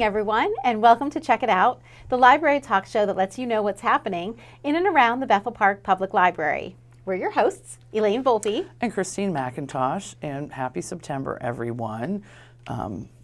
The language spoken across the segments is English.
everyone, and welcome to Check It Out, the library talk show that lets you know what's happening in and around the Bethel Park Public Library. We're your hosts, Elaine Volpe and Christine McIntosh, and happy September, everyone.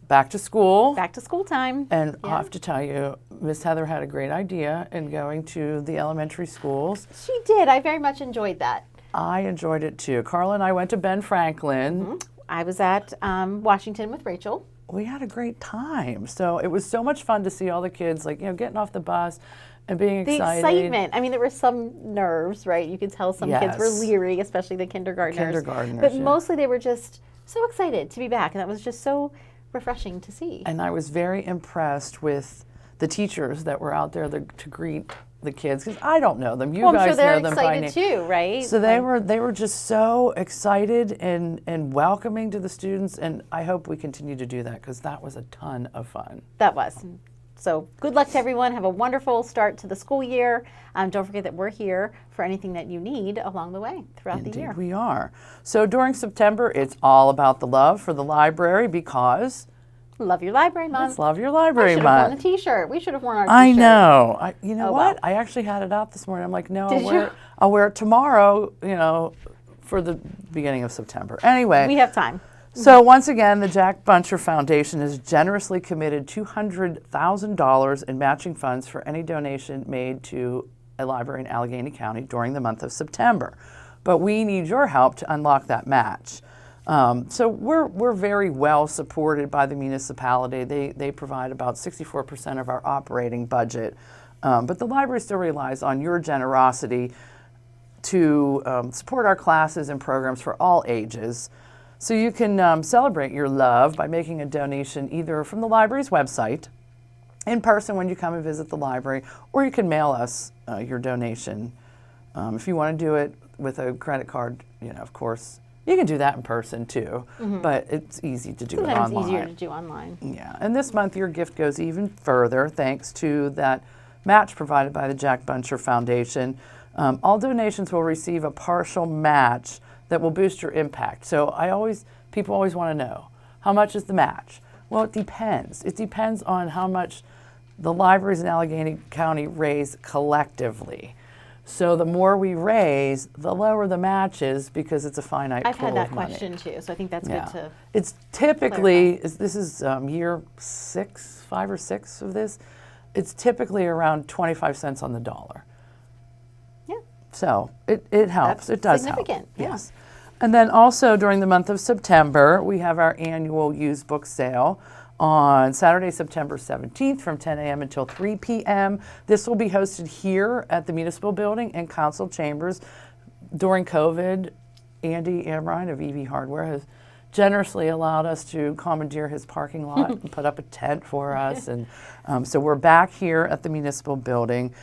Back to school. Back to school time. And I have to tell you, Miss Heather had a great idea in going to the elementary schools. She did. I very much enjoyed that. I enjoyed it too. Carla and I went to Ben Franklin. Mm-hmm. I was at Washington with Rachel. We had a great time. So it was so much fun to see all the kids, getting off the bus and being excited. The excitement. I mean, there were some nerves, right? You could tell some kids were leery, especially the kindergartners. But mostly they were just so excited to be back, and that was just so refreshing to see. And I was very impressed with the teachers that were out there to greet the kids, because I don't know them. You guys know them by name. I'm sure they're excited too, right? So they were just so excited and welcoming to the students, and I hope we continue to do that because that was a ton of fun. That was. So good luck to everyone. Have a wonderful start to the school year. Don't forget that we're here for anything that you need along the way throughout the year. We are. So during September, it's all about the love for the library because Love Your Library Month. It's Love Your Library Month. I should have worn a T-shirt. We should have worn our T-shirt. I know. You know what? Wow. I actually had it out this morning. I'm like, no, Did I'll wear it tomorrow, for the beginning of September. Anyway. We have time. So once again, the Jack Buncher Foundation has generously committed $200,000 in matching funds for any donation made to a library in Allegheny County during the month of September. But we need your help to unlock that match. So we're very well supported by the municipality. They provide about 64% of our operating budget. But the library still relies on your generosity to support our classes and programs for all ages. So you can celebrate your love by making a donation either from the library's website, in person when you come and visit the library, or you can mail us your donation. If you want to do it with a credit card, of course, you can do that in person too, but it's easy to do it online. Sometimes easier to do online. Yeah, and this month your gift goes even further thanks to that match provided by the Jack Buncher Foundation. All donations will receive a partial match that will boost your impact. So people always want to know, how much is the match? Well, it depends. It depends on how much the libraries in Allegheny County raise collectively. So the more we raise, the lower the match is because it's a finite pool of money. I've had that question too, so I think that's good to It's typically, this is year 5 or 6 of this, it's typically around 25 cents on the dollar. Yeah. So it helps. It does help. Significant. Yes. And then also during the month of September, we have our annual used book sale on Saturday, September 17th from 10 a.m. until 3 p.m. This will be hosted here at the Municipal Building in Council Chambers. During COVID, Andy Amrine of EV Hardware has generously allowed us to commandeer his parking lot and put up a tent for us. And so we're back here at the Municipal Building.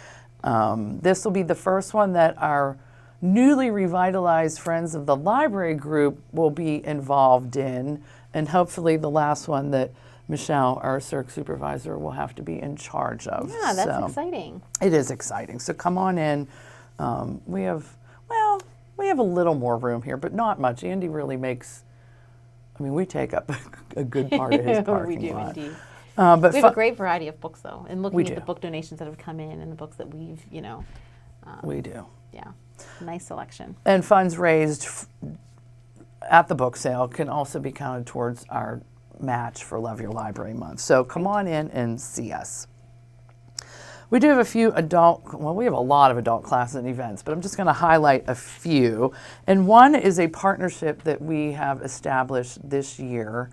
This will be the first one that our newly revitalized Friends of the Library group will be involved in, and hopefully the last one that Michelle, our CERC supervisor, will have to be in charge of. Yeah, that's exciting. It is exciting. So come on in. We have a little more room here, but not much. Andy really we take up a good part of his parking lot. We do, indeed. But we have a great variety of books, though, and looking at the book donations that have come in and the books that we've, we do. Yeah, nice selection. And funds raised at the book sale can also be counted towards our match for Love Your Library Month. So come on in and see us. We do have we have a lot of adult classes and events, but I'm just going to highlight a few. And one is a partnership that we have established this year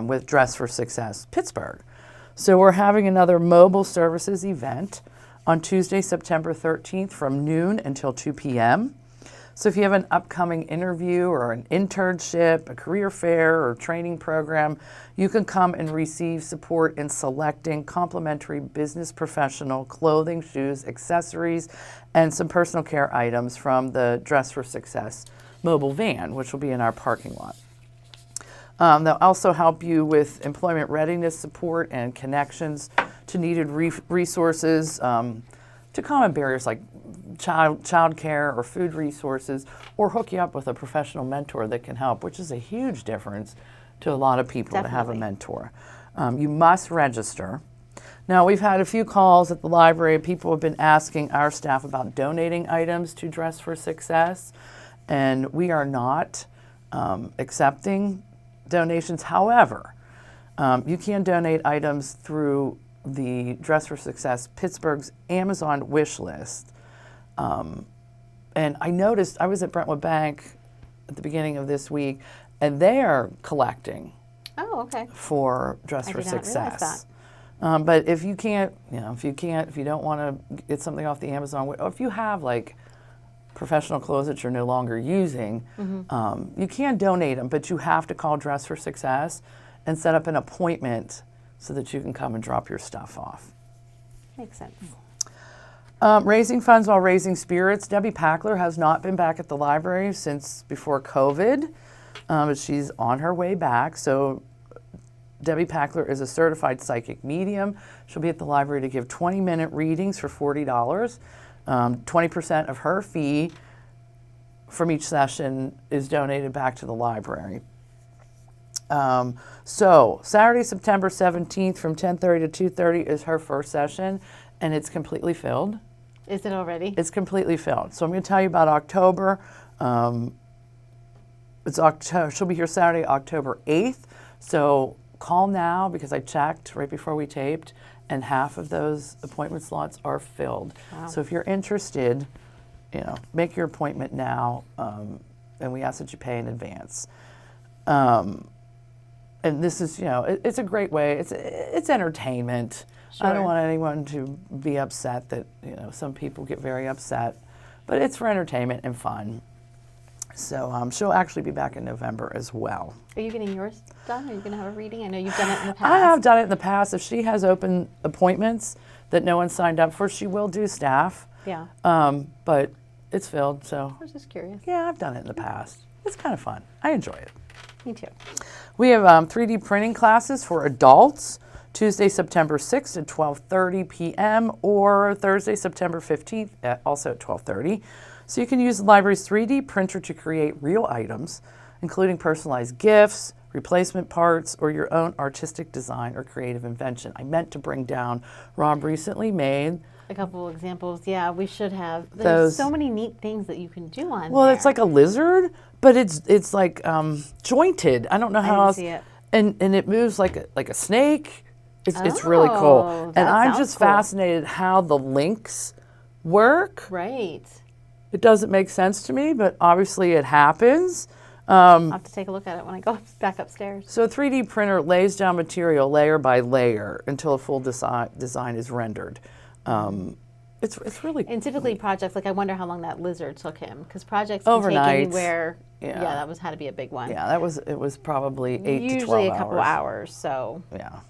with Dress for Success Pittsburgh. So we're having another mobile services event on Tuesday, September 13th from noon until 2 p.m. So if you have an upcoming interview or an internship, a career fair or training program, you can come and receive support in selecting complimentary business professional clothing, shoes, accessories, and some personal care items from the Dress for Success mobile van, which will be in our parking lot. They'll also help you with employment readiness support and connections to needed resources, to common barriers like child care or food resources, or hook you up with a professional mentor that can help, which is a huge difference to a lot of people to have a mentor. You must register. Now, we've had a few calls at the library. People have been asking our staff about donating items to Dress for Success, and we are not accepting donations. However, you can donate items through the Dress for Success Pittsburgh's Amazon wish list. And I noticed, I was at Brentwood Bank at the beginning of this week, and they are collecting for Dress for Success. But if you can't, if you don't want to get something off the Amazon, or if you have like professional clothes that you're no longer using, you can donate them, but you have to call Dress for Success and set up an appointment so that you can come and drop your stuff off. Makes sense. Raising funds while raising spirits. Debbie Packler has not been back at the library since before COVID, but she's on her way back. So Debbie Packler is a certified psychic medium. She'll be at the library to give 20-minute readings for $40. 20% of her fee from each session is donated back to the library. So Saturday, September 17th from 10:30 to 2:30 is her first session, and it's completely filled. Is it already? It's completely filled. So I'm going to tell you about October. She'll be here Saturday, October 8th. So call now, because I checked right before we taped, and half of those appointment slots are filled. Wow. So if you're interested, make your appointment now, and we ask that you pay in advance. And this is, it's a great way. It's entertainment. Sure. I don't want anyone to be upset that, some people get very upset, but it's for entertainment and fun. So she'll actually be back in November as well. Are you getting yours done? Are you going to have a reading? I know you've done it in the past. I have done it in the past. If she has open appointments that no one signed up for, she will do staff. Yeah. But it's filled, so. I was just curious. Yeah, I've done it in the past. It's kind of fun. I enjoy it. Me too. We have 3D printing classes for adults, Tuesday, September 6th at 12:30 p.m. or Thursday, September 15th, also at 12:30. So you can use the library's 3D printer to create real items, including personalized gifts, replacement parts, or your own artistic design or creative invention. I meant to bring down, Rob recently made a couple of examples. Yeah, we should have. There's so many neat things that you can do on there. It's like a lizard, but it's like jointed. I don't know how else. See it. And it moves like a snake. It's really cool. And I'm just fascinated how the links work. Right. It doesn't make sense to me, but obviously it happens. I'll have to take a look at it when I go back upstairs. So a 3D printer lays down material layer by layer until a full design is rendered. It's really and typically projects, like I wonder how long that lizard took him, because projects overnight, can take anywhere. Yeah, that had to be a big one. Yeah, it was probably 8 to 12 hours. Usually a couple hours. So yeah.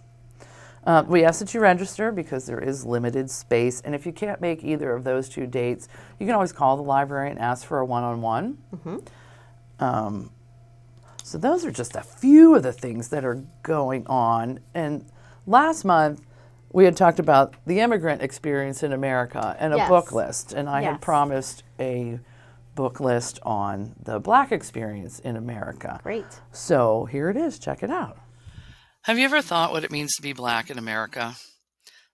We ask that you register because there is limited space, and if you can't make either of those two dates, you can always call the library and ask for a one-on-one. Mm-hmm. So those are just a few of the things that are going on. And last month, we had talked about the immigrant experience in America and a book list, and I had promised a book list on the Black experience in America. Great. So here it is. Check it out. Have you ever thought what it means to be Black in America?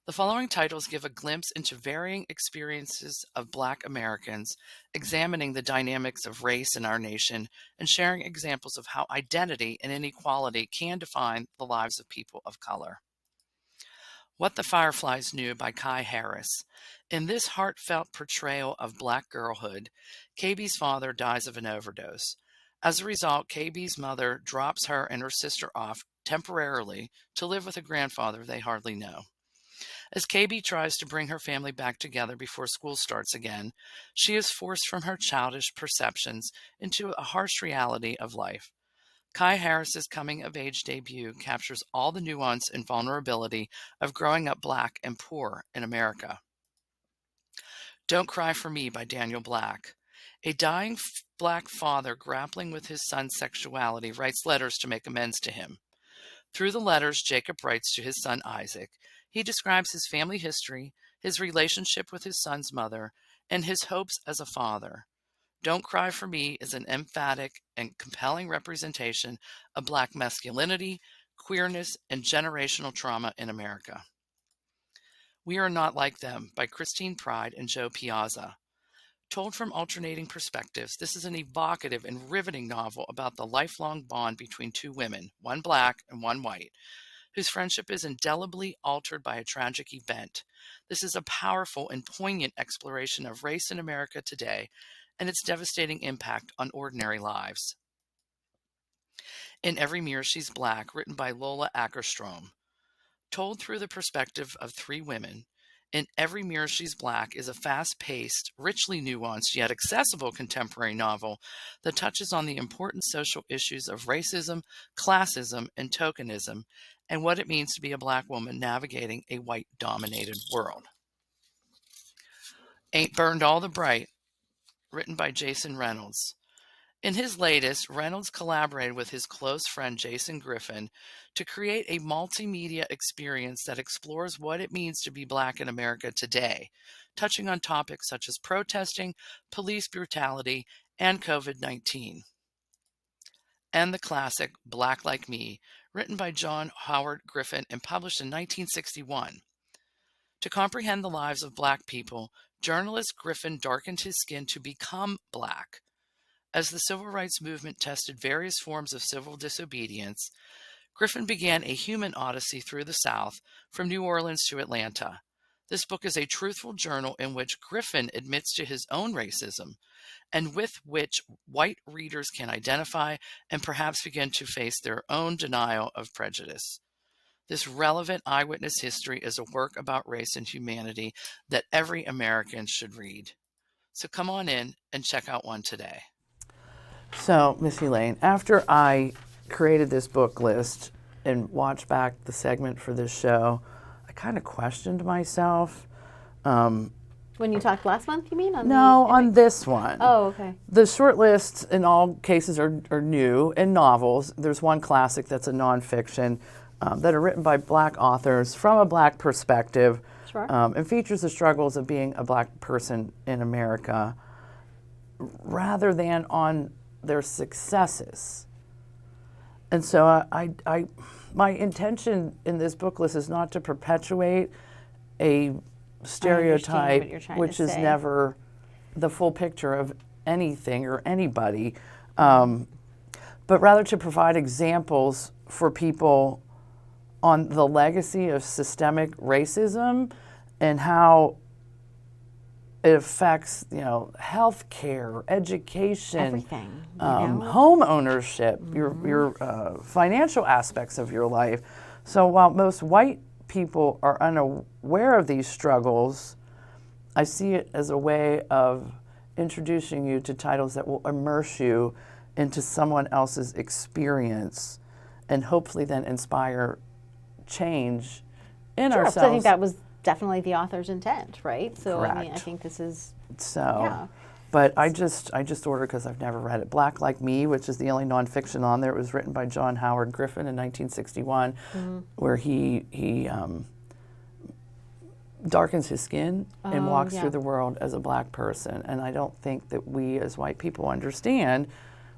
The following titles give a glimpse into varying experiences of Black Americans, examining the dynamics of race in our nation and sharing examples of how identity and inequality can define the lives of people of color. What the Fireflies Knew by Kai Harris. In this heartfelt portrayal of Black girlhood, KB's father dies of an overdose. As a result, KB's mother drops her and her sister off temporarily to live with a grandfather they hardly know. As KB tries to bring her family back together before school starts again, she is forced from her childish perceptions into a harsh reality of life. Kai Harris's coming-of-age debut captures all the nuance and vulnerability of growing up Black and poor in America. Don't Cry for Me by Daniel Black. A dying Black father grappling with his son's sexuality writes letters to make amends to him. Through the letters Jacob writes to his son Isaac, he describes his family history, his relationship with his son's mother, and his hopes as a father. Don't Cry for Me is an emphatic and compelling representation of Black masculinity, queerness, and generational trauma in America. We Are Not Like Them by Christine Pride and Joe Piazza. Told from alternating perspectives, this is an evocative and riveting novel about the lifelong bond between two women, one black and one white, whose friendship is indelibly altered by a tragic event. This is a powerful and poignant exploration of race in America today and its devastating impact on ordinary lives. In Every Mirror She's Black, written by Lola Ackerstrom. Told through the perspective of three women, In Every Mirror She's Black is a fast-paced, richly nuanced, yet accessible contemporary novel that touches on the important social issues of racism, classism, and tokenism, and what it means to be a Black woman navigating a white-dominated world. Ain't Burned All the Bright, written by Jason Reynolds. In his latest, Reynolds collaborated with his close friend Jason Griffin to create a multimedia experience that explores what it means to be Black in America today, touching on topics such as protesting, police brutality, and COVID-19. And the classic Black Like Me, written by John Howard Griffin and published in 1961. To comprehend the lives of Black people, journalist Griffin darkened his skin to become Black. As the civil rights movement tested various forms of civil disobedience, Griffin began a human odyssey through the South, from New Orleans to Atlanta. This book is a truthful journal in which Griffin admits to his own racism, and with which white readers can identify and perhaps begin to face their own denial of prejudice. This relevant eyewitness history is a work about race and humanity that every American should read. So come on in and check out one today. So, Miss Elaine, after I created this book list and watched back the segment for this show, I kind of questioned myself. When you talked last month, you mean? On this one. Oh, okay. The short lists in all cases are new and novels. There's one classic that's a nonfiction that are written by Black authors from a Black perspective. Sure. And features the struggles of being a Black person in America rather than on their successes. And so my intention in this book list is not to perpetuate a stereotype which is never the full picture of anything or anybody, but rather to provide examples for people on the legacy of systemic racism and how it affects, health care, education, everything, home ownership, your financial aspects of your life. So while most white people are unaware of these struggles, I see it as a way of introducing you to titles that will immerse you into someone else's experience and hopefully then inspire change in ourselves. I think that was definitely the author's intent, right? So Correct. I think this is But I just ordered because I've never read it. Black Like Me, which is the only nonfiction on there. It was written by John Howard Griffin in 1961, where he darkens his skin and walks through the world as a Black person. And I don't think that we as white people understand.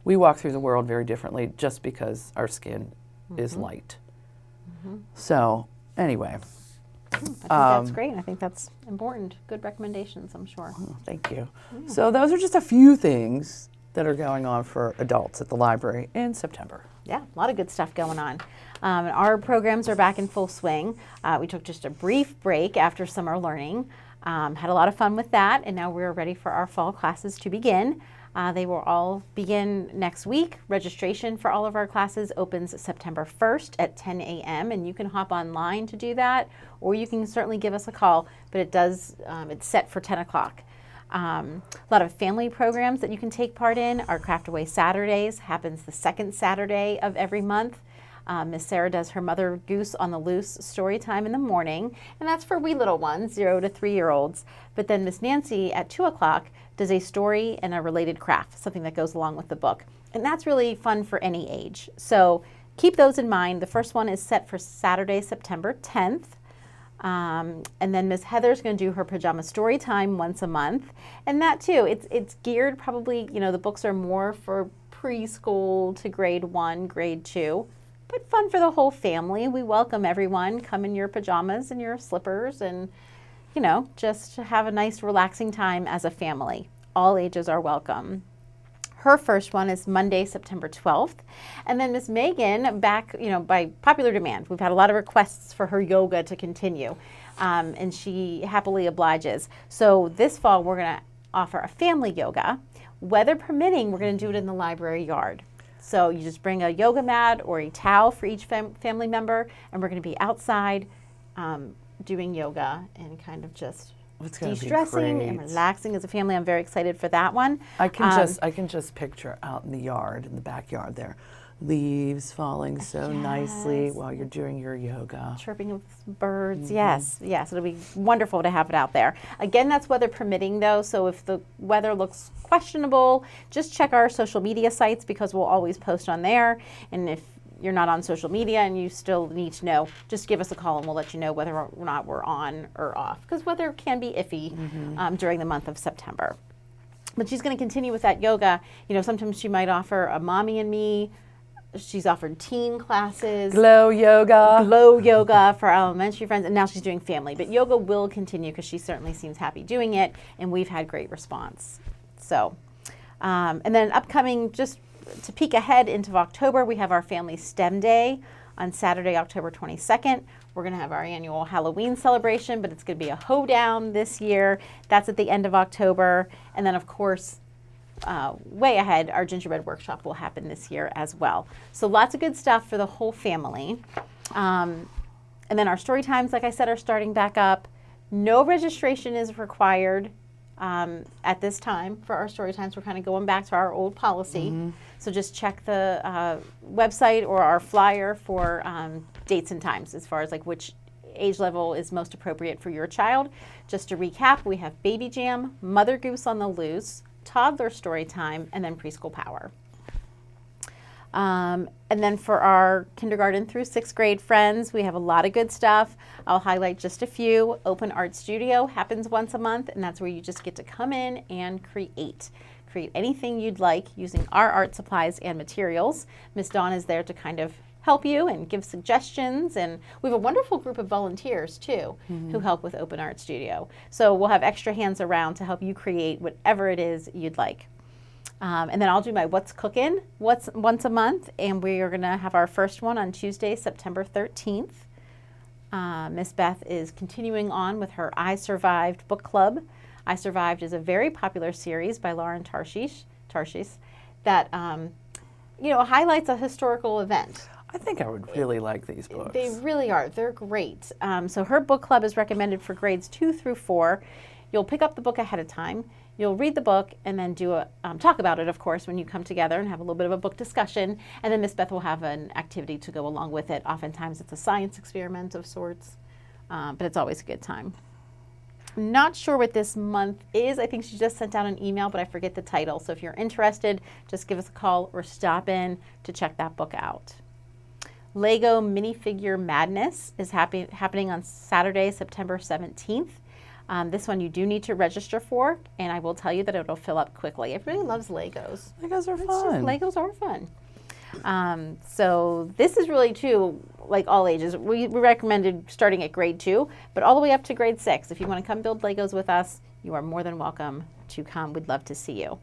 We walk through the world very differently just because our skin is light. So anyway. I think that's great. I think that's important. Good recommendations, I'm sure. Oh, thank you. Yeah. So those are just a few things that are going on for adults at the library in September. Yeah, a lot of good stuff going on. Our programs are back in full swing. We took just a brief break after summer learning, had a lot of fun with that, and now we're ready for our fall classes to begin. They will all begin next week. Registration for all of our classes opens September 1st at 10 a.m. and you can hop online to do that, or you can certainly give us a call, but it's set for 10 o'clock. A lot of family programs that you can take part in. Our Craft Away Saturdays happens the second Saturday of every month. Miss Sarah does her Mother Goose on the Loose story time in the morning, and that's for wee little ones, 0 to 3-year-olds. But then Miss Nancy at 2 o'clock does a story and a related craft, something that goes along with the book. And that's really fun for any age. So keep those in mind. The first one is set for Saturday, September 10th. And then Miss Heather's going to do her pajama story time once a month. And that too, it's geared probably, the books are more for preschool to grade 1, grade 2. But fun for the whole family. We welcome everyone. Come in your pajamas and your slippers and just to have a nice relaxing time as a family. All ages are welcome. Her first one is Monday, September 12th. And then Miss Megan, back, by popular demand, we've had a lot of requests for her yoga to continue. And she happily obliges. So this fall, we're going to offer a family yoga. Weather permitting, we're going to do it in the library yard. So you just bring a yoga mat or a towel for each family member, and we're going to be outside doing yoga and kind of just de-stressing and relaxing as a family. I'm very excited for that one. I can just picture out in the yard, in the backyard there, leaves falling so nicely while you're doing your yoga. Chirping of birds, yes. It'll be wonderful to have it out there. Again, that's weather permitting though, so if the weather looks questionable, just check our social media sites because we'll always post on there. And if you're not on social media and you still need to know, just give us a call and we'll let you know whether or not we're on or off, because weather can be iffy during the month of September. But she's going to continue with that yoga. Sometimes she might offer a mommy and me. She's offered teen classes. Glow yoga for our elementary friends, and now she's doing family. But yoga will continue because she certainly seems happy doing it, and we've had great response. So, and then upcoming, just to peek ahead into October, we have our Family STEM Day on Saturday, October 22nd. We're going to have our annual Halloween celebration, but it's going to be a hoedown this year. That's at the end of October. And then, of course, way ahead, our gingerbread workshop will happen this year as well. So lots of good stuff for the whole family. And then our story times, like I said, are starting back up. No registration is required at this time for our story times. We're kind of going back to our old policy. So just check the website or our flyer for dates and times as far as like which age level is most appropriate for your child. Just to recap, we have Baby Jam, Mother Goose on the Loose, Toddler Story Time, and then Preschool Power. And then for our kindergarten through 6th grade friends, we have a lot of good stuff. I'll highlight just a few. Open Art Studio happens once a month, and that's where you just get to come in and create. Create anything you'd like using our art supplies and materials. Miss Dawn is there to kind of help you and give suggestions, and we have a wonderful group of volunteers too who help with Open Art Studio. So we'll have extra hands around to help you create whatever it is you'd like. And then I'll do my What's Cooking once a month, and we are going to have our first one on Tuesday, September 13th. Miss Beth is continuing on with her I Survived book club. I Survived is a very popular series by Lauren Tarshish that highlights a historical event. I think I would really like these books. They really are. They're great. So her book club is recommended for grades 2 through 4. You'll pick up the book ahead of time. You'll read the book and then do a talk about it, of course, when you come together and have a little bit of a book discussion. And then Miss Beth will have an activity to go along with it. Oftentimes it's a science experiment of sorts, but it's always a good time. I'm not sure what this month is. I think she just sent out an email, but I forget the title. So if you're interested, just give us a call or stop in to check that book out. Lego Minifigure Madness is happening on Saturday, September 17th. This one you do need to register for, and I will tell you that it'll fill up quickly. Everybody loves Legos. Legos are fun. Legos are fun. So this is really, too, like all ages. We recommended starting at grade 2, but all the way up to grade 6. If you want to come build Legos with us, you are more than welcome to come. We'd love to see you.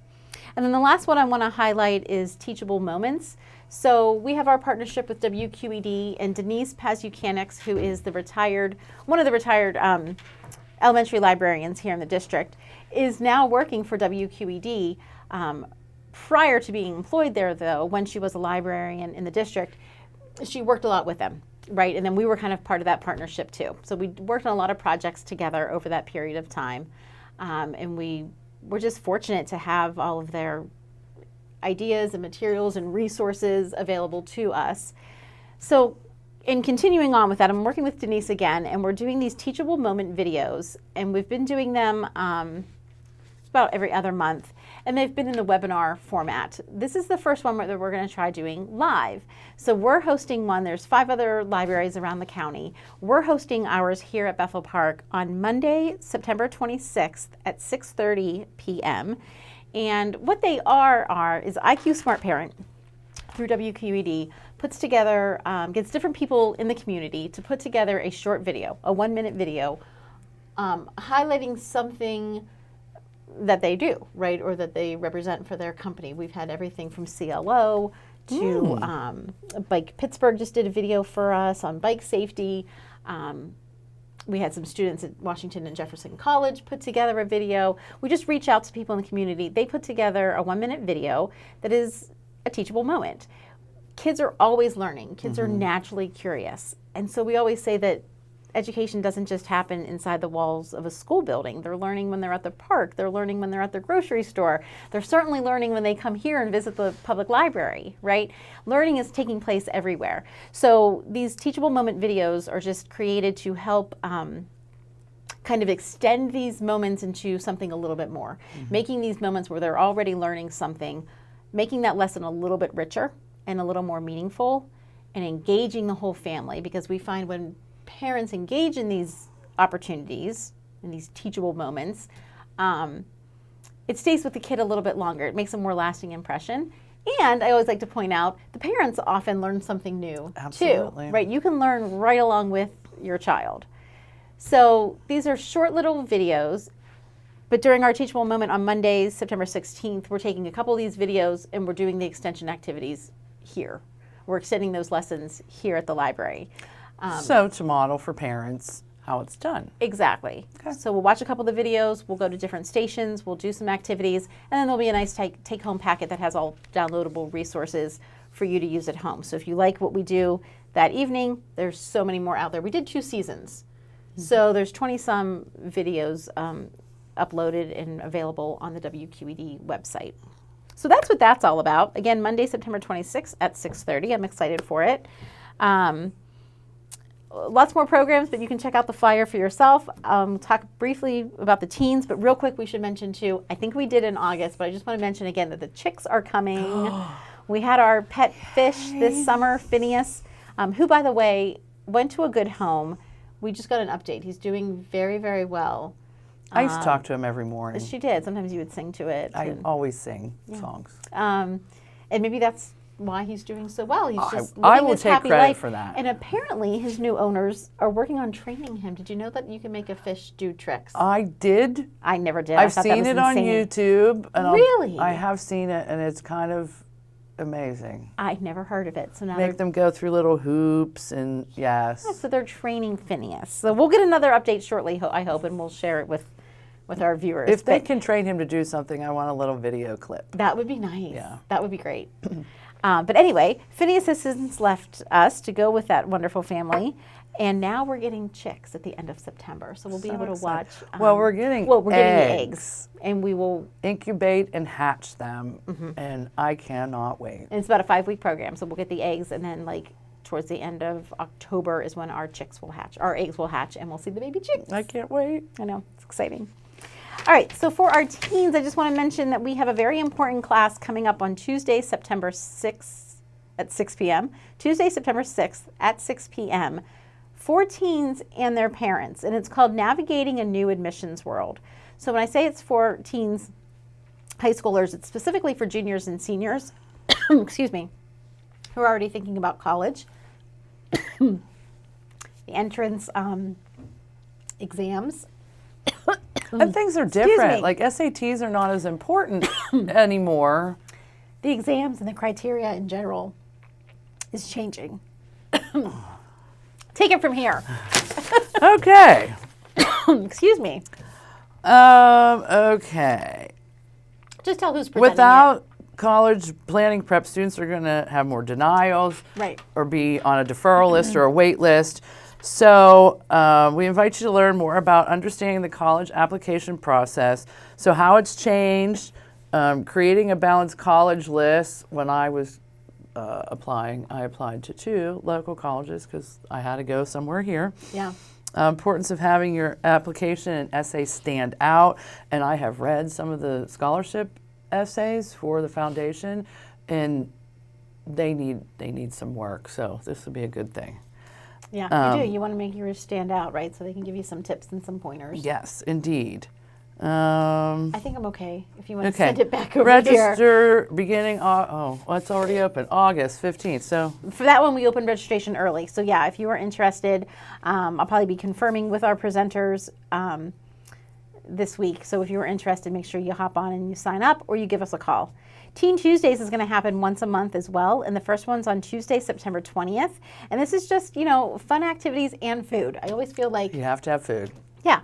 And then the last one I want to highlight is Teachable Moments. So we have our partnership with WQED, and Denise Pazukanix, who is one of the retired elementary librarians here in the district, is now working for WQED. Prior to being employed there, though, when she was a librarian in the district, she worked a lot with them, right? And then we were kind of part of that partnership too. So we worked on a lot of projects together over that period of time. And we were just fortunate to have all of their ideas and materials and resources available to us. So in continuing on with that, I'm working with Denise again, and we're doing these teachable moment videos, and we've been doing them about every other month, and they've been in the webinar format. This is the first one that we're going to try doing live. So we're hosting one. There's 5 other libraries around the county. We're hosting ours here at Bethel Park on Monday, September 26th at 6:30 p.m. And what they are is IQ Smart Parent through WQED puts together, gets different people in the community to put together a short video, a 1-minute video highlighting something that they do, right, or that they represent for their company. We've had everything from CLO to Bike Pittsburgh just did a video for us on bike safety. We had some students at Washington and Jefferson College put together a video. We just reach out to people in the community. They put together a 1-minute video that is a teachable moment. Kids are always learning. Kids are naturally curious. And so we always say that education doesn't just happen inside the walls of a school building. They're learning when they're at the park. They're learning when they're at the grocery store. They're certainly learning when they come here and visit the public library, right? Learning is taking place everywhere. So these teachable moment videos are just created to help kind of extend these moments into something a little bit more, making these moments where they're already learning something, making that lesson a little bit richer and a little more meaningful, and engaging the whole family, because we find when parents engage in these opportunities, in these teachable moments, it stays with the kid a little bit longer. It makes a more lasting impression. And I always like to point out, the parents often learn something new too, right? You can learn right along with your child. So these are short little videos, but during our teachable moment on Mondays, September 16th, we're taking a couple of these videos and we're doing the extension activities here. We're extending those lessons here at the library. So to model for parents how it's done. Exactly. Okay. So we'll watch a couple of the videos, we'll go to different stations, we'll do some activities, and then there'll be a nice take-home packet that has all downloadable resources for you to use at home. So if you like what we do that evening, there's so many more out there. We did 2 seasons. So there's 20-some videos uploaded and available on the WQED website. So that's what that's all about. Again, Monday, September 26th at 6:30. I'm excited for it. Lots more programs, but you can check out the flyer for yourself. Talk briefly about the teens, but real quick, we should mention too, I think we did in August, but I just want to mention again that the chicks are coming. We had our pet fish this summer, Phineas, who, by the way, went to a good home. We just got an update. He's doing very, very well. I used to talk to him every morning. She did. Sometimes you would sing to it. I always sing songs. And maybe that's why he's doing so well. He's just I living will this take happy credit life. for that. And apparently his new owners are working on training him. Did you know that you can make a fish do tricks? I did. I never did. I've seen it on YouTube. And Really? I have seen it, and it's kind of amazing. I never heard of it. So now Make them go through little hoops, and yes. so they're training Phineas. So we'll get another update shortly, I hope, and we'll share it with our viewers. If they can train him to do something, I want a little video clip. That would be nice. Yeah. That would be great. But anyway, Phineas has since left us to go with that wonderful family. And now we're getting chicks at the end of September. So we'll be able to watch. Well, we're getting getting the eggs. And we will incubate and hatch them. And I cannot wait. And it's about a 5-week program. So we'll get the eggs, and then towards the end of October is when our chicks will hatch. Our eggs will hatch, and we'll see the baby chicks. I can't wait. I know, it's exciting. All right, so for our teens, I just want to mention that we have a very important class coming up on Tuesday, September 6th at 6 p.m. Tuesday, September 6th at 6 p.m. for teens and their parents, and it's called Navigating a New Admissions World. So when I say it's for teens, high schoolers, it's specifically for juniors and seniors, excuse me, who are already thinking about college. The entrance exams. And things are different. Like SATs are not as important anymore. The exams and the criteria in general is changing. Take it from here. Okay. Excuse me. Okay. Just tell who's presenting Without college planning prep, students are going to have more denials, Right. or be on a deferral list or a wait list. So we invite you to learn more about understanding the college application process. So how it's changed, creating a balanced college list. When I was applying, I applied to 2 local colleges because I had to go somewhere here. Yeah. Importance of having your application and essay stand out. And I have read some of the scholarship essays for the foundation, and they need some work. So this would be a good thing. Yeah, you do. You want to make yours stand out, right? So they can give you some tips and some pointers. Yes, indeed. I think I'm okay if you want to Okay. send it back over here. Register beginning, it's already open, August 15th. So For that one, we opened registration early. So yeah, if you are interested, I'll probably be confirming with our presenters this week. So if you are interested, make sure you hop on and you sign up or you give us a call. Teen Tuesdays is going to happen once a month as well. And the first one's on Tuesday, September 20th. And this is just, fun activities and food. I always feel like, you have to have food. yeah,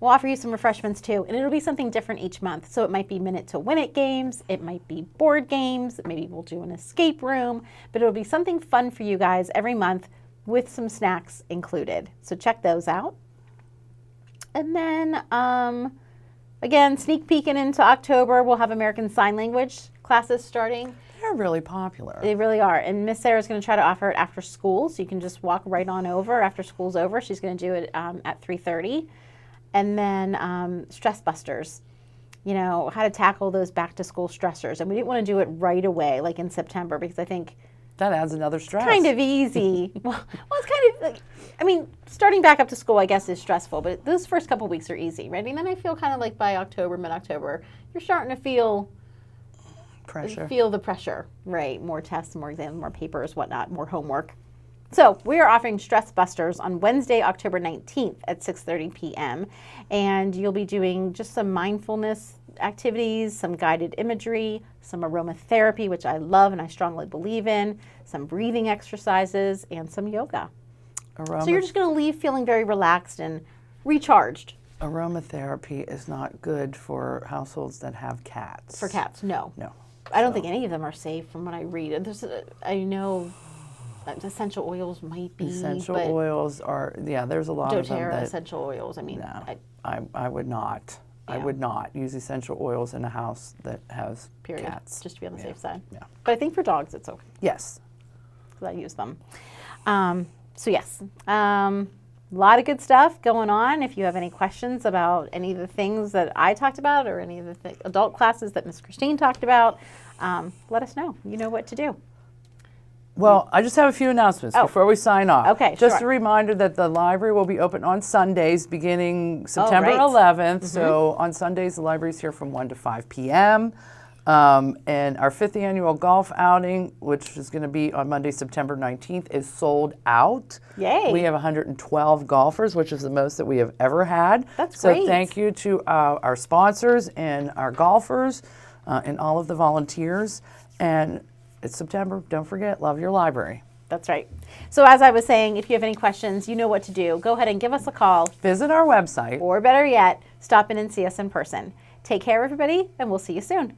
we'll offer you some refreshments too. And it'll be something different each month. So it might be Minute to Win It games. It might be board games. Maybe we'll do an escape room. But it'll be something fun for you guys every month with some snacks included. So check those out. And then, again, sneak peeking into October, we'll have American Sign Language classes starting. They're really popular. They really are. And Miss Sarah's going to try to offer it after school, so you can just walk right on over after school's over. She's going to do it at 3:30. And then Stress Busters, how to tackle those back-to-school stressors. And we didn't want to do it right away, like in September, because I think That adds another stress. kind of easy. well, it's kind of like, starting back up to school, I guess, is stressful, but those first couple weeks are easy, right? And then I feel kind of like by October, mid-October, you're starting to feel Pressure. the pressure, right? More tests, more exams, more papers, whatnot, more homework. So we are offering Stress Busters on Wednesday, October 19th at 6:30 p.m. And you'll be doing just some mindfulness activities, some guided imagery, some aromatherapy, which I love and I strongly believe in, some breathing exercises, and some yoga. So you're just going to leave feeling very relaxed and recharged. Aromatherapy is not good for households that have cats. For cats, no. No. I don't think any of them are safe from what I read. I know essential oils might be. Essential but oils are, there's a lot of them doTERRA that, essential oils. no, I would not. I Yeah. would not use essential oils in a house that has period. cats. Just to be on the safe side. Yeah. But I think for dogs it's okay Yes. because I use them. So yes, a lot of good stuff going on. If you have any questions about any of the things that I talked about or any of the adult classes that Miss Christine talked about, let us know. You know what to do. Well, I just have a few announcements before we sign off. Okay, Just sure. a reminder that the library will be open on Sundays beginning September right. 11th. So on Sundays, the library's here from 1 to 5 p.m. And our 5th annual golf outing, which is going to be on Monday, September 19th, is sold out. Yay. We have 112 golfers, which is the most that we have ever had. That's so great. Thank you to our sponsors and our golfers and all of the volunteers. And it's September. Don't forget, love your library. That's right. So as I was saying, if you have any questions, you know what to do. Go ahead and give us a call. Visit our website. Or better yet, stop in and see us in person. Take care, everybody, and we'll see you soon.